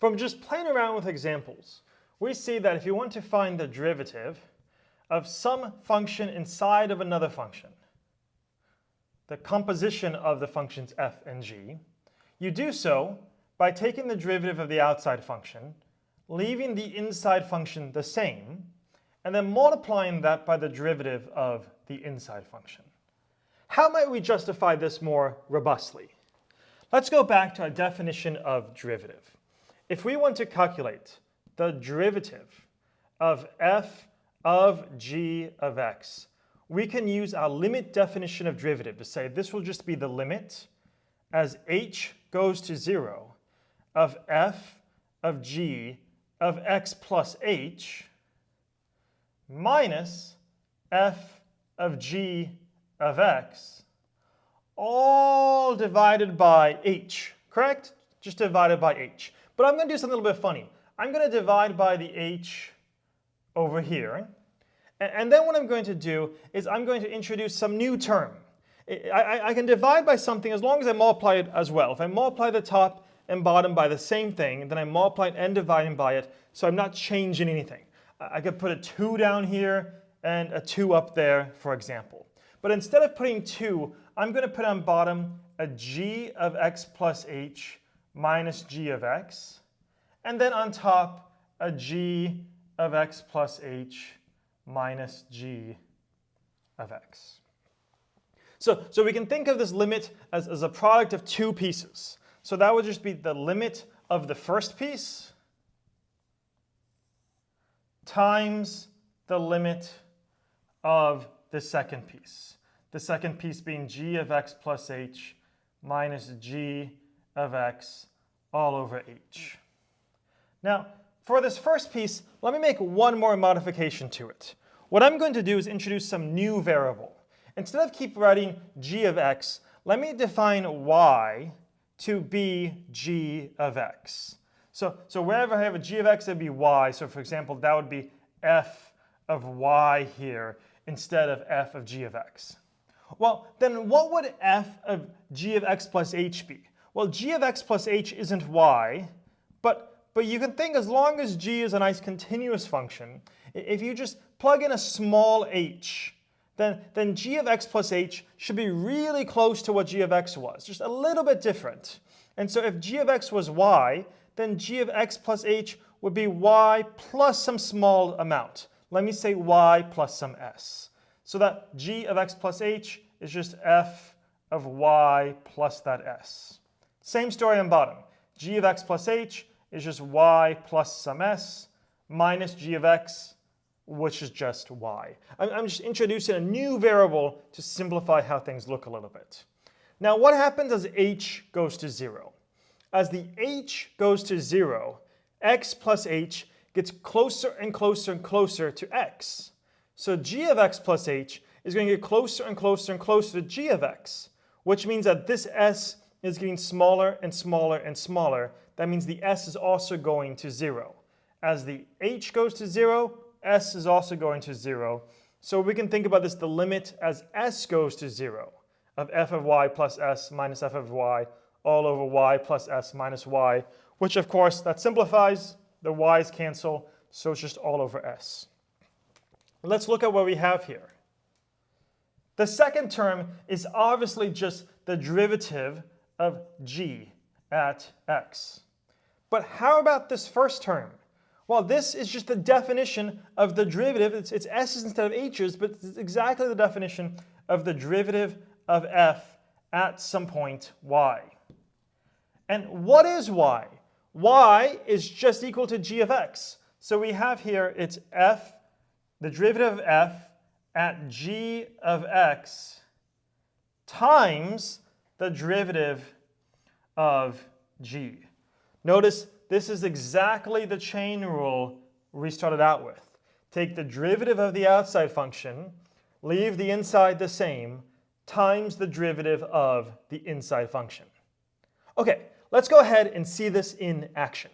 From just playing around with examples, we see that if you want to find the derivative of some function inside of another function, the composition of the functions f and g, you do so by taking the derivative of the outside function, leaving the inside function the same, and then multiplying that by the derivative of the inside function. How might we justify this more robustly? Let's go back to our definition of derivative. If we want to calculate the derivative of f of g of x, we can use our limit definition of derivative to say this will just be the limit as h goes to 0 of f of g of x plus h minus f of g of x, all divided by h, correct? Just divided by h. But I'm going to do something a little bit funny. I'm going to divide by the h over here. And then what I'm going to do is I'm going to introduce some new term. I can divide by something as long as I multiply it as well. If I multiply the top and bottom by the same thing, then I multiply it and dividing by it, so I'm not changing anything. I could put a 2 down here and a 2 up there, for example. But instead of putting 2, I'm going to put on bottom a g of x plus h minus g of x, and then on top a g of x plus h minus g of x. So we can think of this limit as a product of two pieces. So that would just be the limit of the first piece times the limit of the second piece. The second piece being g of x plus h minus g of x all over h. Now, for this first piece, let me make one more modification to it. What I'm going to do is introduce some new variable. Instead of keep writing g of x, let me define y to be g of x. So wherever I have a g of x, it would be y. So for example, that would be f of y here instead of f of g of x. Well, then what would f of g of x plus h be? Well, g of x plus h isn't y, but you can think as long as g is a nice continuous function, if you just plug in a small h, then g of x plus h should be really close to what g of x was, just a little bit different. And so if g of x was y, then g of x plus h would be y plus some small amount. Let me say y plus some s. So that g of x plus h is just f of y plus that s. Same story on bottom. G of x plus h is just y plus some s minus g of x, which is just y. I'm just introducing a new variable to simplify how things look a little bit. Now, what happens as h goes to 0? As the h goes to 0, x plus h gets closer and closer and closer to x. So g of x plus h is going to get closer and closer and closer to g of x, which means that this s is getting smaller and smaller and smaller. That means the s is also going to 0. As the h goes to 0, s is also going to 0. So we can think about this, the limit as s goes to 0 of f of y plus s minus f of y all over y plus s minus y, which of course that simplifies, the y's cancel, so it's just all over s. Let's look at what we have here. The second term is obviously just the derivative of g at x. But how about this first term? Well, this is just the definition of the derivative. It's s's instead of h's, but it's exactly the definition of the derivative of f at some point y. And what is y? Y is just equal to g of x. So we have here, it's f, the derivative of f at g of x times the derivative of g. Notice this is exactly the chain rule we started out with. Take the derivative of the outside function, leave the inside the same, times the derivative of the inside function. Okay, let's go ahead and see this in action.